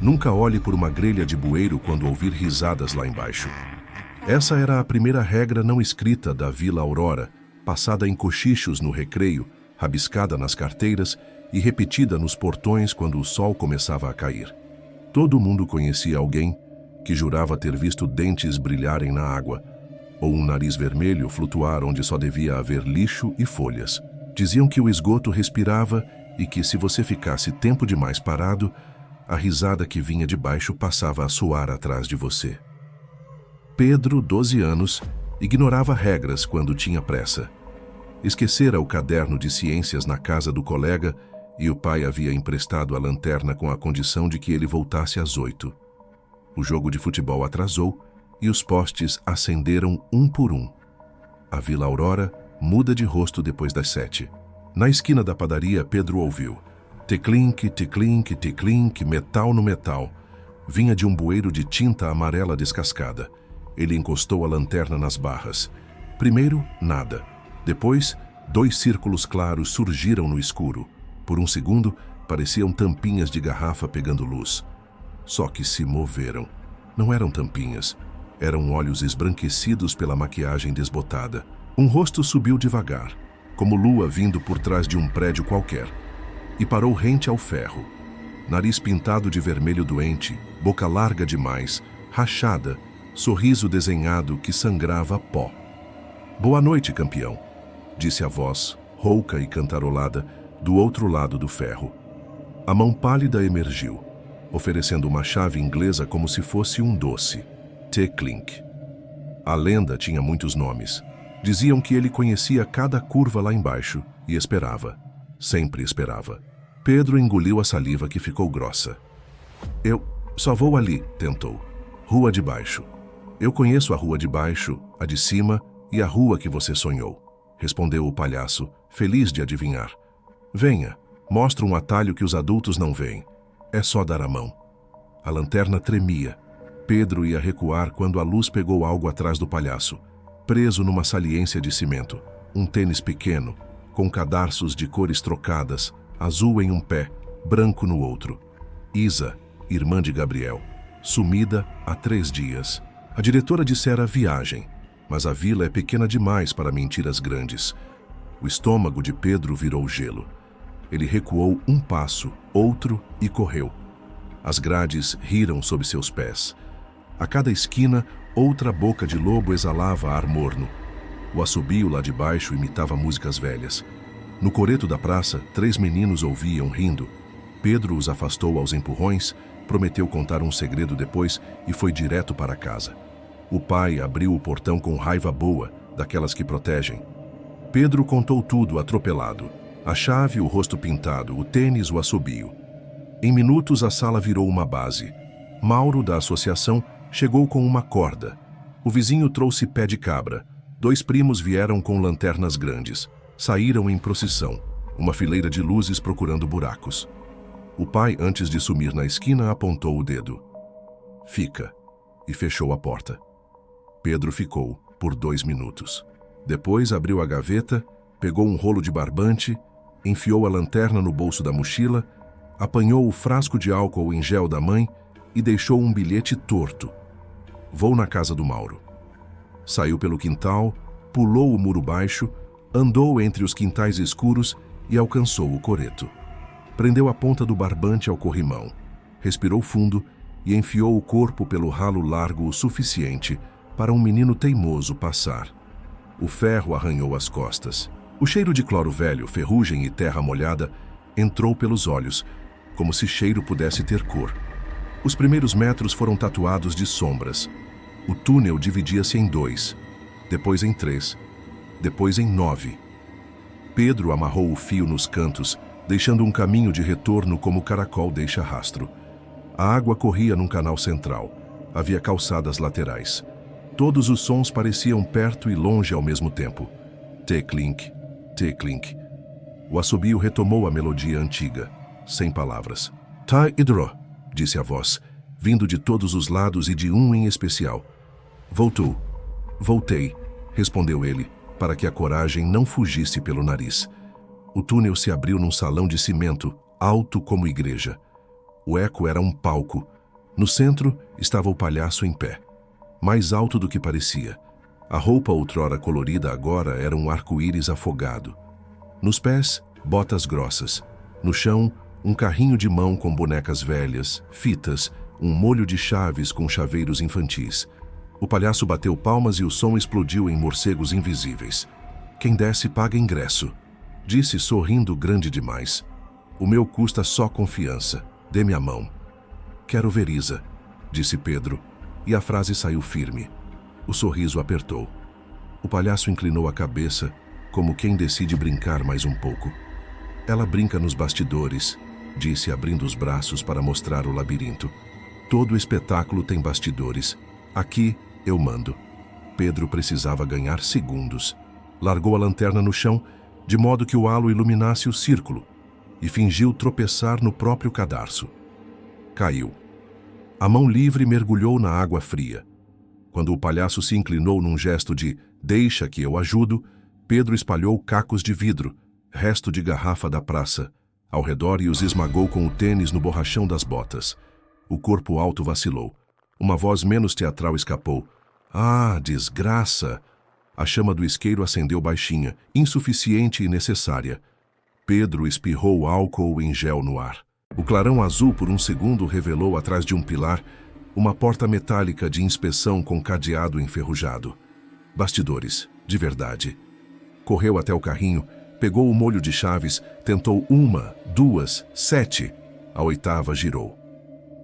Nunca olhe por uma grelha de bueiro quando ouvir risadas lá embaixo. Essa era a primeira regra não escrita da Vila Aurora, passada em cochichos no recreio, rabiscada nas carteiras e repetida nos portões quando o sol começava a cair. Todo mundo conhecia alguém que jurava ter visto dentes brilharem na água, ou um nariz vermelho flutuar onde só devia haver lixo e folhas. Diziam que o esgoto respirava e que, se você ficasse tempo demais parado, a risada que vinha de baixo passava a soar atrás de você. Pedro, 12 anos, ignorava regras quando tinha pressa. Esquecera o caderno de ciências na casa do colega e o pai havia emprestado a lanterna com a condição de que ele voltasse às 8. O jogo de futebol atrasou e os postes acenderam um por um. A Vila Aurora muda de rosto depois das 7. Na esquina da padaria, Pedro ouviu teclink, teclink, teclink, metal no metal. Vinha de um bueiro de tinta amarela descascada. Ele encostou a lanterna nas barras. Primeiro, nada. Depois, 2 círculos claros surgiram no escuro. Por um segundo, pareciam tampinhas de garrafa pegando luz. Só que se moveram. Não eram tampinhas. Eram olhos esbranquecidos pela maquiagem desbotada. Um rosto subiu devagar, como lua vindo por trás de um prédio qualquer, e parou rente ao ferro. Nariz pintado de vermelho doente, boca larga demais, rachada, sorriso desenhado que sangrava pó. "Boa noite, campeão", disse a voz, rouca e cantarolada, do outro lado do ferro. A mão pálida emergiu, oferecendo uma chave inglesa como se fosse um doce. Teclink. A lenda tinha muitos nomes. Diziam que ele conhecia cada curva lá embaixo e esperava. Sempre esperava. Pedro engoliu a saliva que ficou grossa. "Eu só vou ali", tentou. "Rua de baixo. Eu conheço a rua de baixo, a de cima e a rua que você sonhou", respondeu o palhaço, feliz de adivinhar. "Venha, mostro um atalho que os adultos não veem. É só dar a mão." A lanterna tremia. Pedro ia recuar quando a luz pegou algo atrás do palhaço, preso numa saliência de cimento. Um tênis pequeno, com cadarços de cores trocadas, azul em um pé, branco no outro. Isa, irmã de Gabriel, sumida há 3 dias. A diretora dissera viagem, mas a vila é pequena demais para mentiras grandes. O estômago de Pedro virou gelo. Ele recuou um passo, outro e correu. As grades riram sob seus pés. A cada esquina, outra boca de lobo exalava ar morno. O assobio lá de baixo imitava músicas velhas. No coreto da praça, 3 meninos ouviam rindo. Pedro os afastou aos empurrões, prometeu contar um segredo depois e foi direto para casa. O pai abriu o portão com raiva boa, daquelas que protegem. Pedro contou tudo atropelado. A chave, o rosto pintado, o tênis, o assobio. Em minutos a sala virou uma base. Mauro, da associação, chegou com uma corda. O vizinho trouxe pé de cabra. 2 primos vieram com lanternas grandes. Saíram em procissão, uma fileira de luzes procurando buracos. O pai, antes de sumir na esquina, apontou o dedo. "Fica", e fechou a porta. Pedro ficou por 2 minutos. Depois abriu a gaveta, pegou um rolo de barbante, enfiou a lanterna no bolso da mochila, apanhou o frasco de álcool em gel da mãe e deixou um bilhete torto. "Vou na casa do Mauro." Saiu pelo quintal, pulou o muro baixo, andou entre os quintais escuros e alcançou o coreto. Prendeu a ponta do barbante ao corrimão, respirou fundo e enfiou o corpo pelo ralo largo o suficiente para um menino teimoso passar. O ferro arranhou as costas. O cheiro de cloro velho, ferrugem e terra molhada entrou pelos olhos, como se cheiro pudesse ter cor. Os primeiros metros foram tatuados de sombras. O túnel dividia-se em 2, depois em 3, depois em 9. Pedro amarrou o fio nos cantos, deixando um caminho de retorno como o caracol deixa rastro. A água corria num canal central. Havia calçadas laterais. Todos os sons pareciam perto e longe ao mesmo tempo. Teclink, teclink. O assobio retomou a melodia antiga, sem palavras. "Tá hidro", disse a voz, vindo de todos os lados e de um em especial. "Voltou." "Voltei", respondeu ele, para que a coragem não fugisse pelo nariz. O túnel se abriu num salão de cimento, alto como igreja. O eco era um palco. No centro estava o palhaço em pé, mais alto do que parecia. A roupa outrora colorida agora era um arco-íris afogado. Nos pés, botas grossas. No chão, um carrinho de mão com bonecas velhas, fitas, um molho de chaves com chaveiros infantis. O palhaço bateu palmas e o som explodiu em morcegos invisíveis. Quem desce paga ingresso, disse sorrindo grande demais. O meu custa só confiança. Dê-me a mão. Quero ver Isa, disse Pedro, e a frase saiu firme. O sorriso apertou. O palhaço inclinou a cabeça, como quem decide brincar mais um pouco. Ela brinca nos bastidores, disse abrindo os braços para mostrar o labirinto. Todo espetáculo tem bastidores. Aqui eu mando. Pedro precisava ganhar segundos. Largou a lanterna no chão, de modo que o halo iluminasse o círculo, e fingiu tropeçar no próprio cadarço. Caiu. A mão livre mergulhou na água fria. Quando o palhaço se inclinou num gesto de "deixa que eu ajudo", Pedro espalhou cacos de vidro, resto de garrafa da praça, ao redor e os esmagou com o tênis no borrachão das botas. O corpo alto vacilou. Uma voz menos teatral escapou. "Ah, desgraça!" A chama do isqueiro acendeu baixinha, insuficiente e necessária. Pedro espirrou álcool em gel no ar. O clarão azul por um segundo revelou atrás de um pilar uma porta metálica de inspeção com cadeado enferrujado. Bastidores, de verdade. Correu até o carrinho, pegou o molho de chaves, tentou 1, 2, 7. A 8ª girou.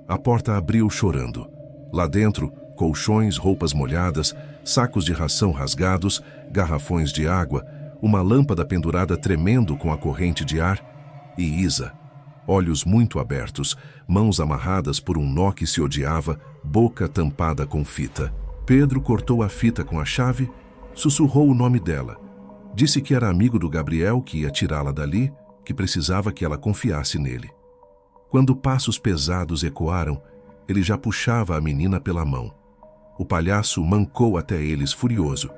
A porta abriu chorando. Lá dentro, colchões, roupas molhadas, sacos de ração rasgados, garrafões de água, uma lâmpada pendurada tremendo com a corrente de ar, e Isa. Olhos muito abertos, mãos amarradas por um nó que se odiava, boca tampada com fita. Pedro cortou a fita com a chave, sussurrou o nome dela. Disse que era amigo do Gabriel, que ia tirá-la dali, que precisava que ela confiasse nele. Quando passos pesados ecoaram, ele já puxava a menina pela mão. O palhaço mancou até eles furioso.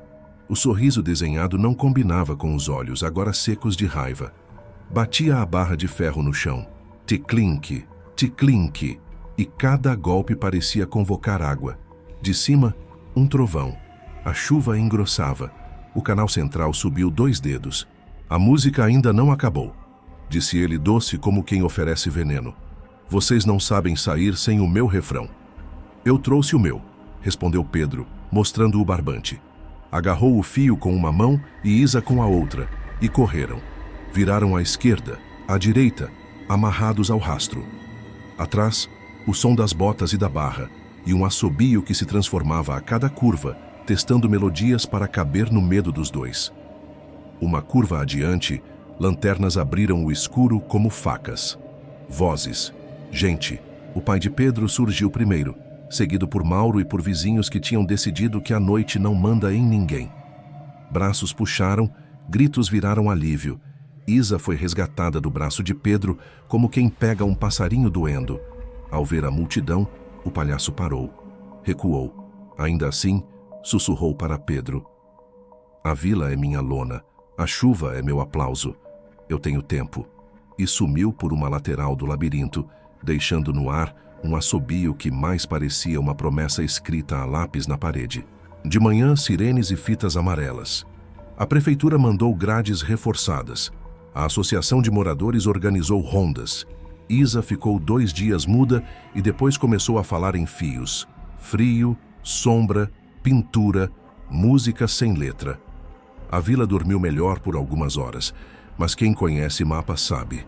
O sorriso desenhado não combinava com os olhos, agora secos de raiva. Batia a barra de ferro no chão. Ticlink, ticlink, e cada golpe parecia convocar água. De cima, um trovão. A chuva engrossava. O canal central subiu 2 dedos. A música ainda não acabou, disse ele doce como quem oferece veneno. Vocês não sabem sair sem o meu refrão. Eu trouxe o meu, respondeu Pedro, mostrando o barbante. Agarrou o fio com uma mão e Isa com a outra, e correram. Viraram à esquerda, à direita, amarrados ao rastro. Atrás, o som das botas e da barra, e um assobio que se transformava a cada curva, testando melodias para caber no medo dos dois. Uma curva adiante, lanternas abriram o escuro como facas. Vozes. Gente. O pai de Pedro surgiu primeiro, seguido por Mauro e por vizinhos que tinham decidido que a noite não manda em ninguém. Braços puxaram, gritos viraram alívio. Isa foi resgatada do braço de Pedro como quem pega um passarinho doendo. Ao ver a multidão, o palhaço parou. Recuou. Ainda assim, sussurrou para Pedro. A vila é minha lona. A chuva é meu aplauso. Eu tenho tempo. E sumiu por uma lateral do labirinto, deixando no ar um assobio que mais parecia uma promessa escrita a lápis na parede. De manhã, sirenes e fitas amarelas. A prefeitura mandou grades reforçadas. A associação de moradores organizou rondas. Isa ficou 2 dias muda e depois começou a falar em fios. Frio, sombra, pintura, música sem letra. A vila dormiu melhor por algumas horas, mas quem conhece mapa sabe.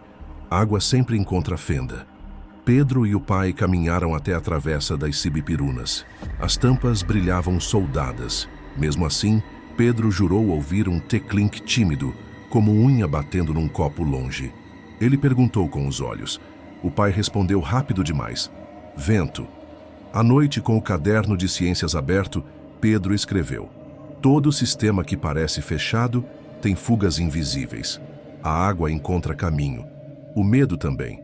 Água sempre encontra fenda. Pedro e o pai caminharam até a travessa das Sibipirunas. As tampas brilhavam soldadas. Mesmo assim, Pedro jurou ouvir um teclink tímido, como unha batendo num copo longe. Ele perguntou com os olhos. O pai respondeu rápido demais. Vento. À noite, com o caderno de ciências aberto, Pedro escreveu. Todo sistema que parece fechado tem fugas invisíveis. A água encontra caminho. O medo também.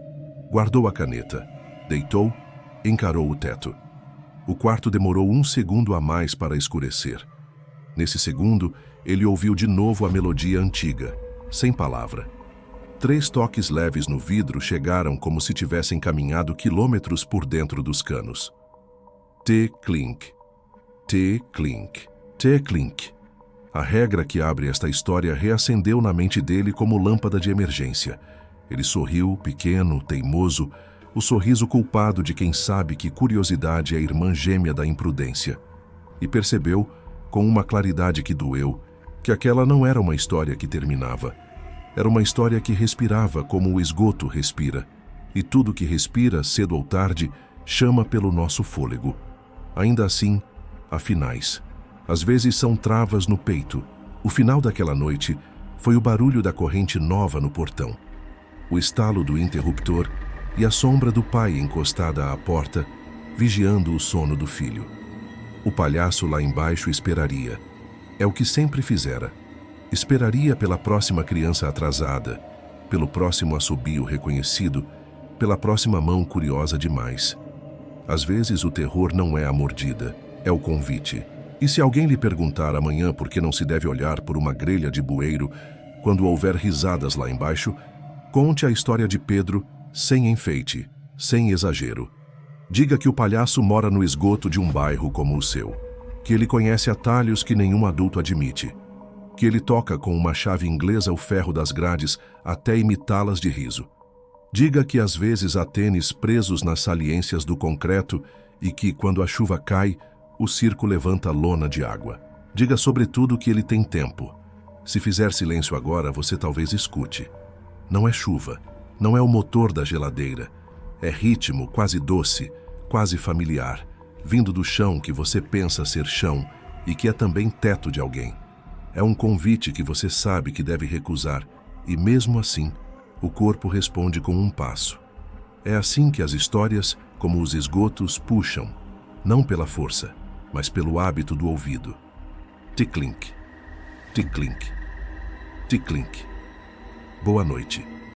Guardou a caneta. Deitou, encarou o teto. O quarto demorou 1 segundo a mais para escurecer. Nesse segundo, ele ouviu de novo a melodia antiga, sem palavra. 3 toques leves no vidro chegaram como se tivessem caminhado quilômetros por dentro dos canos. T-clink, T-clink, T-clink. A regra que abre esta história reacendeu na mente dele como lâmpada de emergência. Ele sorriu, pequeno, teimoso, o sorriso culpado de quem sabe que curiosidade é a irmã gêmea da imprudência. E percebeu, com uma claridade que doeu, que aquela não era uma história que terminava. Era uma história que respirava como o esgoto respira. E tudo que respira, cedo ou tarde, chama pelo nosso fôlego. Ainda assim, há finais. Às vezes são travas no peito. O final daquela noite foi o barulho da corrente nova no portão, o estalo do interruptor e a sombra do pai encostada à porta, vigiando o sono do filho. O palhaço lá embaixo esperaria. É o que sempre fizera. Esperaria pela próxima criança atrasada, pelo próximo assobio reconhecido, pela próxima mão curiosa demais. Às vezes o terror não é a mordida, é o convite. E se alguém lhe perguntar amanhã por que não se deve olhar por uma grelha de bueiro quando houver risadas lá embaixo, conte a história de Pedro sem enfeite, sem exagero. Diga que o palhaço mora no esgoto de um bairro como o seu, que ele conhece atalhos que nenhum adulto admite, que ele toca com uma chave inglesa o ferro das grades até imitá-las de riso. Diga que às vezes há tênis presos nas saliências do concreto e que, quando a chuva cai, o circo levanta lona de água. Diga sobretudo que ele tem tempo. Se fizer silêncio agora, você talvez escute. Não é chuva, não é o motor da geladeira. É ritmo quase doce, quase familiar, vindo do chão que você pensa ser chão e que é também teto de alguém. É um convite que você sabe que deve recusar e, mesmo assim, o corpo responde com um passo. É assim que as histórias, como os esgotos, puxam, não pela força, mas pelo hábito do ouvido. Tic-clink, tic-clink, tic-clink. Boa noite.